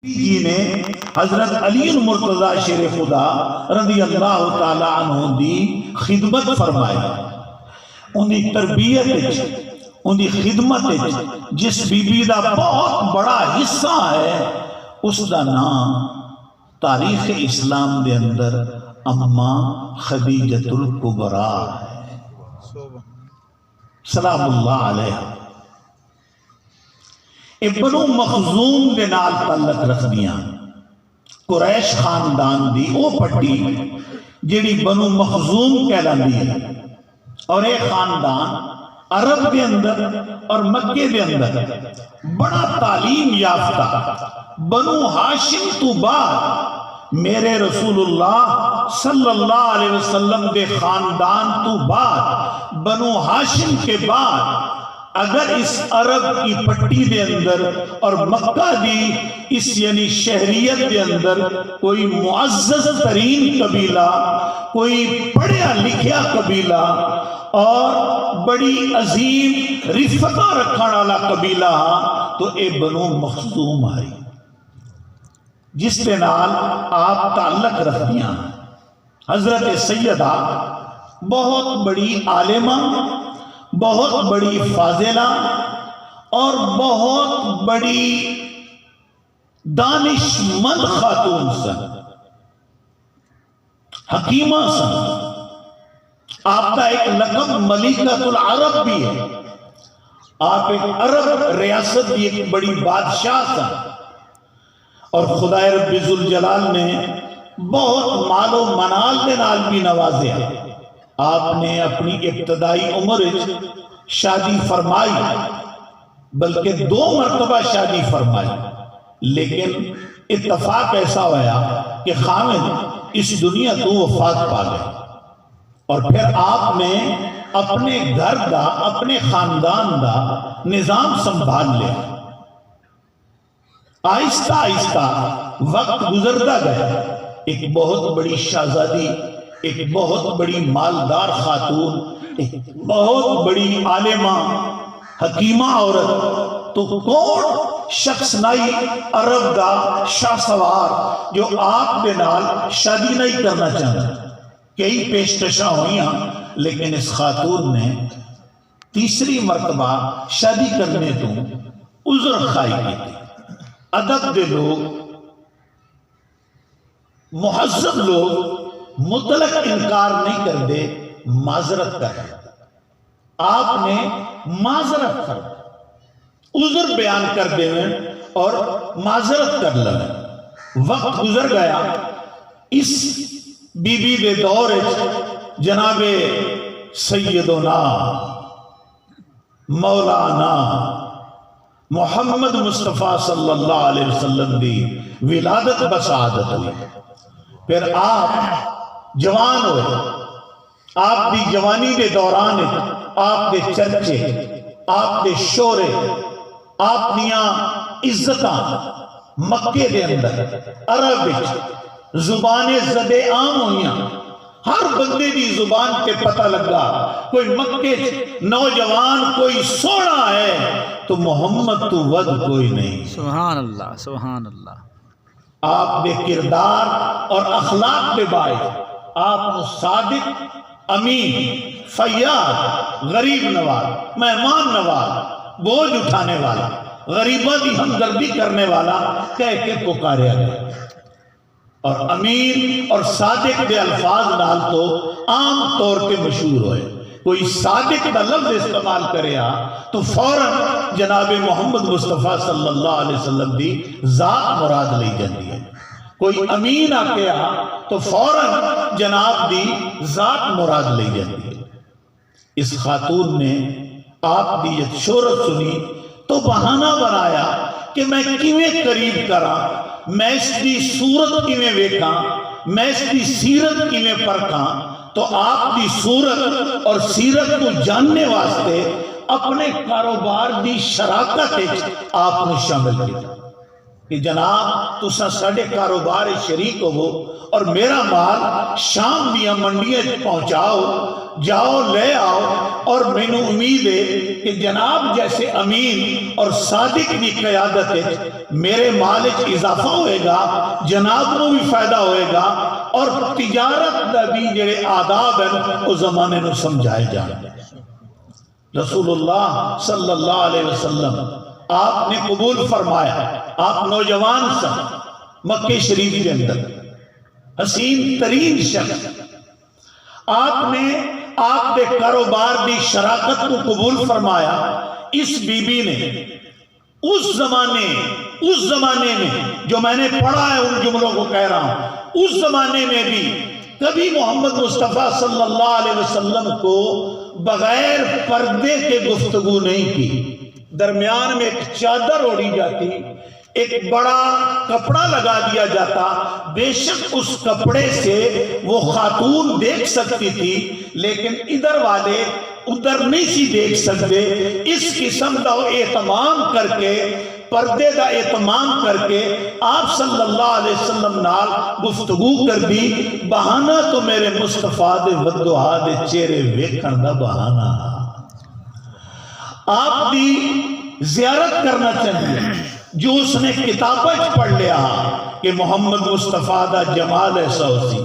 جی نے حضرت علی المرتضی شیر خدا رضی اللہ تعالی عنہ دی خدمت فرمائی. انہی تربیت انہی خدمت جس بی بی دا بہت بڑا حصہ ہے اس دا نام تاریخ اسلام دے اندر اماں خدیجۃ الکبریٰ ہے سلام اللہ علیہ. بنو مخزوم دے نال تعلق رکھدیاں قریش خاندان دی او پٹی جیڑی بنو مخزوم کہلاندی ہے اور اے خاندان عرب دے اندر اور مکے دے اندر بڑا تعلیم یافتہ بنو ہاشم تو بعد میرے رسول اللہ صلی اللہ علیہ وسلم دے خاندان تو بعد بنو ہاشم کے بعد اگر اس عرب کی پٹی دے اندر اور مکہ دی اس یعنی شہریت دے اندر کوئی معزز ترین قبیلہ کوئی پڑھیا لکھیا قبیلہ اور بڑی عظیم رفتہ رکھنے والا قبیلہ تو اے بنو مخزوم آئی جس کے نال آپ تعلق رکھدیاں. حضرت سیدہ بہت بڑی عالمہ بہت بڑی فاضلہ اور بہت بڑی دانش مند خاتون سن حکیمہ سن. آپ کا ایک لقب ملکۃ العرب بھی ہے. آپ ایک عرب ریاست کی ایک بڑی بادشاہ سن اور خدا رب ذوالجلال نے بہت مال و منال کے نال بھی نوازے. آپ نے اپنی ابتدائی عمر شادی فرمائی بلکہ 2 مرتبہ شادی فرمائی لیکن اتفاق ایسا ہوا کہ خامد اس دنیا تو وفات پا گئے اور پھر آپ نے اپنے گھر دا اپنے خاندان دا نظام سنبھال لیا. آہستہ آہستہ وقت گزرتا گیا. ایک بہت بڑی شہزادی ایک بہت بڑی مالدار خاتون ایک بہت بڑی عالمہ حکیمہ عورت تو کون شخص نہیں عرب دا شاہ سوار جو آپ کے نال شادی نہیں کرنا چاہتا. کئی پیشکشاں ہوئیاں لیکن اس خاتون نے تیسری مرتبہ شادی کرنے تو عذر خواہی کی تھی. ادب دے لوگ مہذب لوگ مطلق انکار نہیں کر دے معذرت کر. آپ نے معذرت کر عذر بیان کر دے اور معذرت کر لیں. وقت گزر گیا. اس بی بی دے دور جناب سیدنا مولانا محمد مصطفیٰ صلی اللہ علیہ وسلم دی ولادت بسعادت ہوئی. پھر آپ جوان ہوئے. آپ دی جوانی دے دوران آپ دے چرچے آپ دے شورے آپ دیاں عزتاں مکے دے اندر عرب زبان زد عام ہوئیاں. ہر بندے دی زبان تے پتہ لگا کوئی مکے نوجوان کوئی سونا ہے تو محمد تو ود کوئی نہیں. سبحان اللہ سبحان اللہ. آپ بے کردار اور اخلاق پہ باعث آپ صادق امین فیاض غریب نواز مہمان نواز بوجھ اٹھانے والا غریبوں کی ہمدردی کرنے والا کہہ کے پکاریا گیا. اور امین اور صادق دے الفاظ نال تو عام طور پہ مشہور ہوئے. کوئی صادق دا لفظ استعمال کریا تو فوراً جناب محمد مصطفیٰ صلی اللہ علیہ وسلم دی ذات مراد لئی جاندی ہے. کوئی امین آکیا تو فوراً جناب دی ذات مراد لئی جاندی ہے. اس خاتون نے آپ دی شہرت سنی تو بہانہ بنایا کہ میں کیویں قریب کرا میں اس دی صورت کیویں ویکھاں میں اس دی سیرت کیویں پرکھاں. تو آپ دی صورت اور سیرت کو جاننے واسطے اپنے کاروبار دی شراکت آپ نے شامل کیا کہ جناب تساں ساڈے کاروبار شریک ہو اور میرا مال شام دیا منڈیاں پہنچاؤ جاؤ لے آؤ، اور مینو امید ہے کہ جناب جیسے امین اور صادق کی قیادت ہے میرے مال اضافہ ہوئے گا، جناب کو بھی فائدہ ہوئے گا، اور تجارت دا بھی جڑے آداب ہیں وہ زمانے میں سمجھائے جائیں۔ رسول اللہ صلی اللہ علیہ وسلم آپ نے قبول فرمایا، آپ نوجوان سن، مکہ شریف کے اندر حسین ترین شخص، آپ نے آپ کے کاروبار دی شراکت کو قبول فرمایا۔ اس بی بی نے اس زمانے میں جو میں نے پڑھا ہے ان جملوں کو کہہ رہا ہوں، اس زمانے میں بھی کبھی محمد مصطفیٰ صلی اللہ علیہ وسلم کو بغیر پردے کے گفتگو نہیں کی۔ درمیان میں ایک چادر اوڑھی جاتی، ایک بڑا کپڑا لگا دیا جاتا، بے شک اس کپڑے سے وہ خاتون دیکھ سکتی تھی، لیکن ادھر والے ادھر نہیں سی دیکھ سکتے۔ اس قسم کا اہتمام کر کے، پردے دا اہتمام کر کے آپ صلی اللہ علیہ وسلم نال گفتگو کر دی۔ بہانہ تو میرے مصطفیٰ دے ودعا دے چہرے ویکھن دا بہانہ، آپ دی زیارت کرنا چاہیے۔ جو اس نے کتابیں پڑھ لیا کہ محمد مصطفیٰ دا جمال ایسا ہو سی،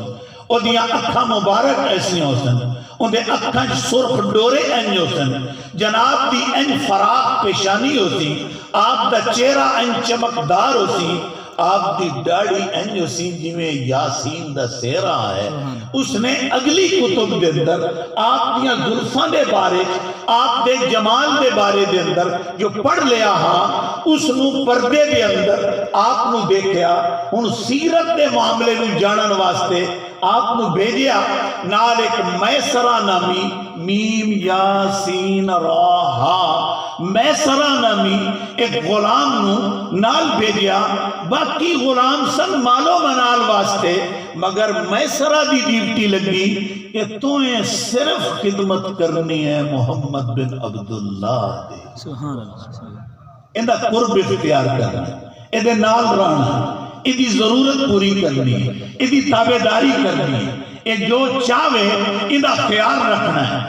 او دیاں اکھاں مبارک ایسی ہو سن، ان دے اکھاں سرخ ڈورے این ہو سن، جناب دی این فراق پیشانی ہو سی، آپ دا چہرہ این چمکدار ہو سی، آپ دی ڈاڑی این ہو سی جویں یاسین دا سیرہ ہے۔ اس نے اگلی کتب دے اندر آپ دیاں زلفاں دے بارے، آپ دے جمال دے بارے دے اندر جو پڑھ لیا ہاں، اس نو پردے دے اندر آپ نو دیکھیا۔ ہن سیرت دے معاملے نو جانن واسطے آپ نو بھیجیا نال ایک میسرہ نامی، میم یاسین را ہا، میسرہ نامی ایک غلام نو نال بھیجیا۔ باقی غلام سن مالو منال واسطے، مگر میسرہ دی ڈیوٹی لگی کہ تمہیں صرف خدمت کرنی ہے محمد بن عبداللہ دے، سبحان اللہ، اندہ قرب اختیار کرنا، اندہ نال رہنا، اندی ضرورت پوری کرنی ہے، اندی تابعداری کرنی ہے، اے جو چاہے اندہ خیال رکھنا ہے۔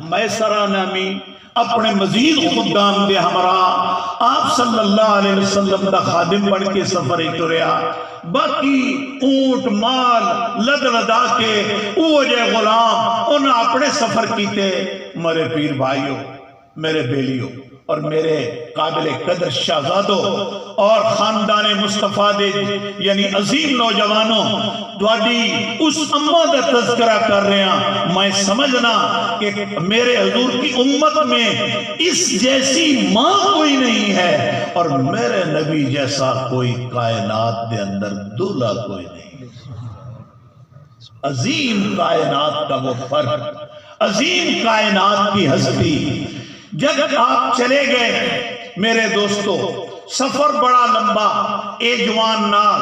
میسرہ نامی اپنے مزید خدام دے ہمراہ آپ صلی اللہ علیہ وسلم دا خادم بن کے سفر ٹریا۔ باقی اونٹ مال لد لدا کے وہ جے غلام انہاں اپنے سفر کیتے۔ میرے پیر بھائیوں، میرے بیلیوں اور میرے قابل قدر شہزادوں اور خاندان مصطفیٰ دے یعنی عظیم نوجوانوں، دوادی اس اماں دا تذکرہ کر رہے ہیں۔ میں سمجھنا کہ میرے حضور کی امت میں اس جیسی ماں کوئی نہیں ہے، اور میرے نبی جیسا کوئی کائنات دے اندر دولہ کوئی نہیں۔ عظیم کائنات کا وہ فرق، عظیم کائنات کی ہستی۔ جب آپ چلے گئے میرے دوستو، سفر بڑا لمبا، اے جوان نال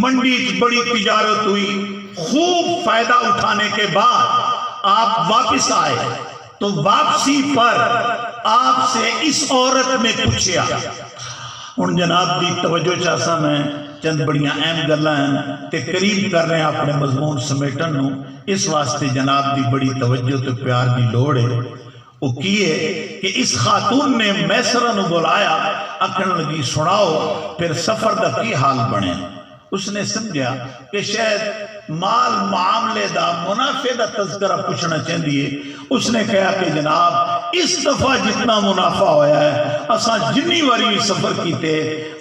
منڈی بڑی تجارت ہوئی، خوب فائدہ اٹھانے کے بعد آپ واپس آئے تو واپسی پر آپ سے اس عورت نے پوچھا۔ ان جناب دی توجہ چاہسا میں چند بڑیاں اہم گلاں ہیں تے قریب کر رہے ہیں اپنے مضمون سمیٹن نو، اس واسطے جناب دی بڑی توجہ تے پیار دی لوڑ ہے۔ وہ کیے کہ اس خاتون نے میسرہ نو بلایا، اکھن لگی سناؤ پھر سفر دا کی حال بنے۔ اس نے سمجھا کہ شاید مال معاملے دا منافع دا تذکرہ پوچھنا چاہیے۔ اس نے کہا کہ جناب اس دفعہ جتنا منافع ہویا ہے، اساں جنی واری سفر کیتے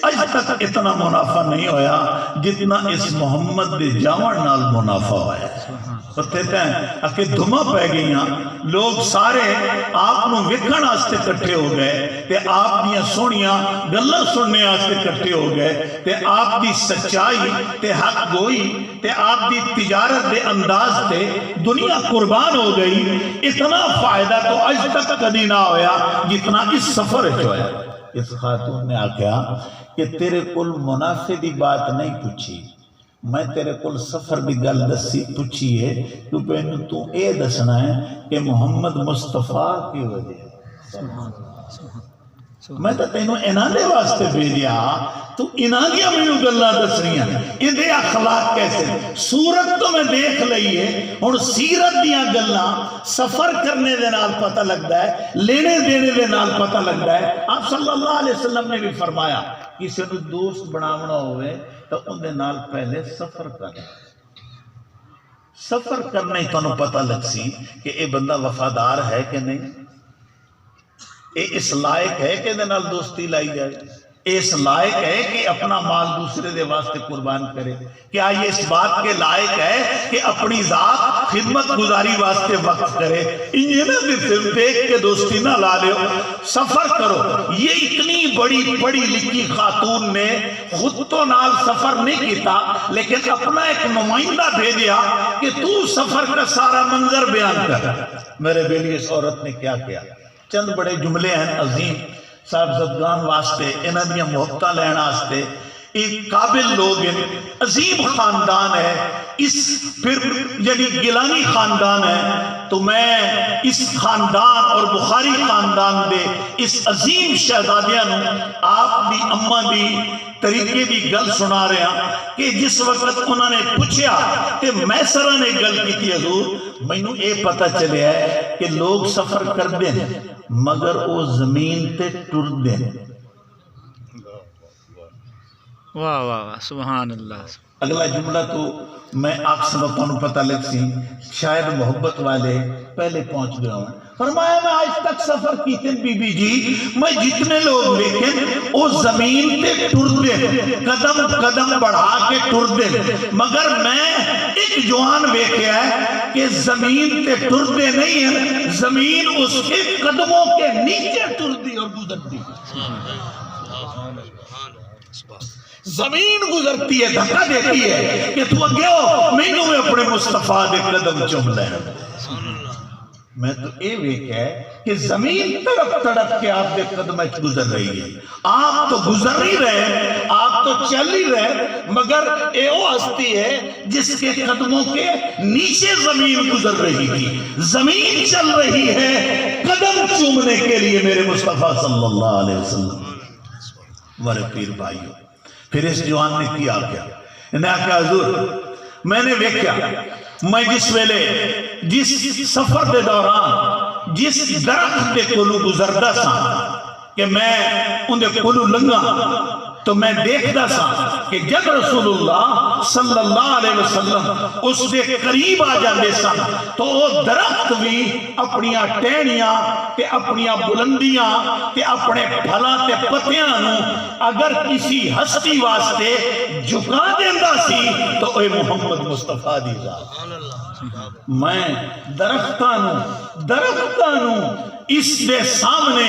اج تک اتنا منافع نہیں ہویا جتنا اس محمد دے جاون نال منافع ہویا ہے۔ کہتے ہیں کہ دھما پہ گئیاں، لوگ سارے آپ نو وکھن آستے کٹھے ہو گئے تے آپ دیاں سونیاں گلاں سننے آستے کٹھے ہو گئے تے آپ دی سچائی تے حق گوئی تے آپ دی تجارت دے انداز تے دنیا قربان ہو گئی۔ اتنا فائدہ تو آج تک کبھی نہ ہویا جتنا اس سفر ہے ہویا۔ اس خاتون نے آکھیا کہ تیرے کل منافع دی بات نہیں پوچھی، میں تیرے کل سفر دی گل دسی پوچھی ہے، تو پہنو تو اے دسنا ہے کہ محمد مصطفیٰ کی وجہ میں تو تینوں انہاں دے واسطے بھیجیا تو انہاں دیا مینوں گلاں دسنیاں اندے اخلاق کیسے صورت تو میں دیکھ لئی ہے ہن سیرت دیاں گلاں سفر کرنے دے نال پتہ لگدا ہے لینے دینے دے نال پتہ لگدا ہے آپ صلی اللہ علیہ وسلم نے بھی فرمایا کسی نوں دوست بناونا ہوئے تو ان دے نال پہلے سفر کر سفر کرنے تو پتہ لگ سی کہ اے بندہ وفادار ہے کہ نہیں اے اس لائق ہے کہ نال دوستی لائی جائے اے اس لائق ہے کہ اپنا مال دوسرے دے واسطے قربان کرے کیا یہ اس بات کے لائق ہے کہ اپنی ذات خدمت گزاری واسطے وقت کرے انہیں دیکھ کے دوستی نہ لا لے سفر کرو یہ اتنی بڑی بڑی لکھی خاتون نے خود تو نال سفر نہیں کیتا لیکن اپنا ایک نمائندہ بھیجیا کہ تو سفر کا سارا منظر بیان کر میرے بیلی اس عورت نے کیا کیا چند بڑے جملے ہیں عظیم صاحب زدگان واسطے انہاں دیاں محبتاں لین واسطے ایک قابل لوگ ہیں عظیم خاندان ہے اس پھر یعنی گیلانی خاندان ہے تو میں اس خاندان اور بخاری خاندان دے اس عظیم شہزادیاں نوں آپ دی اماں دی طریقے دی گل سنا رہے ہیں کہ جس وقت انہوں نے پوچھا کہ میسرہ نے گل کی تھی حضور مینوں اے پتہ چلے ہے کہ لوگ سفر کر دیں مگر وہ زمین تے ٹر دیں واہ واہ واہ سبحان اللہ اگلا جملہ تو میں آپ سبتوں نے پتہ لگ سی شاید محبت والے پہلے پہنچ گئے ہوں فرمایا میں آج تک سفر کی تھی بی بی جی میں جتنے لوگ لیکن وہ زمین تے ٹر دے قدم قدم بڑھا کے ٹر دے مگر میں ایک جوان بیٹھے ہے کہ زمین تے ٹر دے نہیں ہے زمین اس کے قدموں کے نیچے ٹر دی اور گزر دی زمین گزرتی ہے دھکا دیتی ہے کہ تو اگے ہو میں نوں اپنے مصطفیٰ دے قدم چوم لے میں تو اے ویکھ ہے کہ زمین طرف تڑپ کے آپ دے قدم گزر رہی ہے آپ تو گزر ہی رہے آپ تو چل ہی رہے مگر اے وہ ہستی ہے جس کے قدموں کے نیچے زمین گزر رہی تھی زمین چل رہی ہے قدم چومنے کے لیے میرے مصطفیٰ صلی اللہ علیہ وسلم ورے پیر بھائیو پھر اس جوان نے کیا انہیں کہا حضور میں نے دیکھا میں جس ویلے جس سفر دے دوران جس درخت دے کولو گزردہ سا کہ میں ان دے کولو لنگا تو میں دیکھتا سا کہ جب رسول اللہ صلی اللہ علیہ وسلم اس دے قریب آ جاندے سا تو وہ درخت بھی اپنیاں ٹہنیاں تے اپنیاں بلندیاں تے اپنے پھلاں تے پتیاں نو اگر کسی ہستی واسطے جھکا دیندہ سی تو اے محمد مصطفیٰ دی ذات میں درختاں نو اس دے سامنے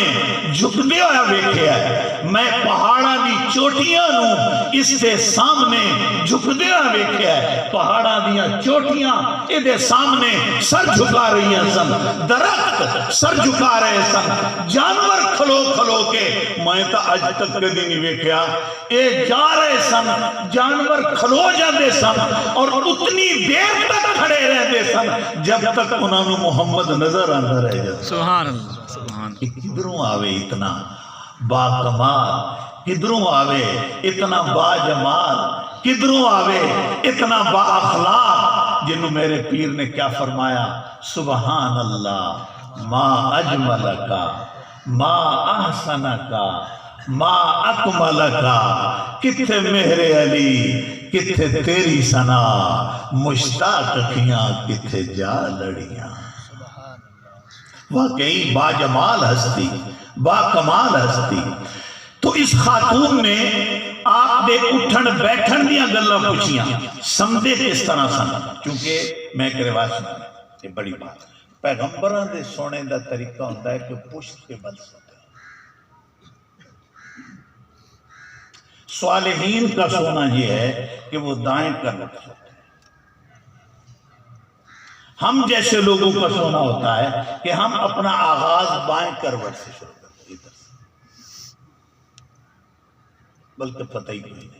جھکدے ہویا ویکھیا ہے میں پہاڑاں دی چوٹیاں نو اس دے سامنے جھکدے ہویا ویکھیا ہے پہاڑاں دیاں چوٹیاں اے دے سامنے سر جھکا رہی ہیں سن درخت سر جھکا رہے سن جانور کھلو کھلو کے میں تا اج تک کدی نہیں ویکھیا اے جا رہے سن جانور کھلو جاندے سن اور اتنی دیر تک کھڑے رہتے سن جب تک انہوں نے محمد نظر آندہ رہ جاتا سبحان اللہ سبحان کہ کدھروں آوے اتنا با کمال کدھروں آوے اتنا با جمال کدھروں آوے اتنا با اخلاق جنہوں میرے پیر نے کیا فرمایا سبحان اللہ ما اجمل کا ما احسن کا ما اکمل کا کتھے مہر علی کتھے تیری سنا مشتاق کیاں کتھے جا لڑیاں واقعی با جمال ہستی با کمال ہستی تو اس خاتون نے آپ دے اٹھن بیٹھن دیا گلہ پوچھیاں سمدے کس طرح سن چونکہ میں ایک رواج سنا یہ بڑی بات پیغمبران دے سونے دا طریقہ ہوتا ہے کہ پشت کے بل سوتے ہیں صالحین کا سونا یہ ہے کہ وہ دائیں کر رکھ سوتے ہیں ہم جیسے لوگوں کا سونا ہوتا ہے کہ ہم اپنا آغاز بائیں کروٹ سے شروع کرتے ہیں بلکہ پتہ ہی کوئی نہیں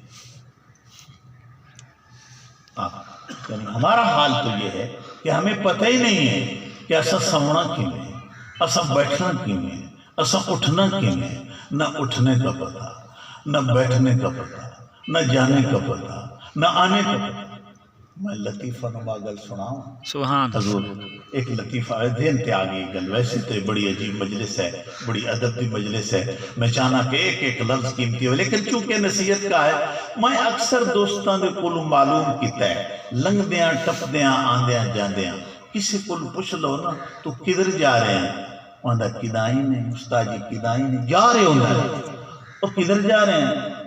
ہمارا حال تو یہ ہے کہ ہمیں پتہ ہی نہیں ہے کہ ایسا سونا کیوں ہے ایسا بیٹھنا کیوں ہے ایسا اٹھنا کیوں ہے نہ اٹھنے کا پتہ، نہ بیٹھنے کا پتہ، نہ جانے کا پتہ، نہ آنے کا پتہ۔ میں لطیفہ نما گل سناؤں؟ سبحان حضور ایک لطیفہ ہے، دین تے آگئی گل، ویسے تو یہ بڑی عجیب مجلس ہے، بڑی ادب کی مجلس ہے، میں چاہنا کہ ایک ایک لفظ قیمتی ہو، لیکن چونکہ نصیحت کا ہے میں اکثر دوستاں دے کولوں معلوم کیتا ہے، لنگدیاں ٹپدیاں آندیاں جاندیاں کسی کول پوچھ لو نا تو کدھر جا رہے ہیں، وہاں دا کدائی نے، استاد جی کدائی نے، جا رہے ہوندے ہیں، اور کدھر جا رہے ہیں؟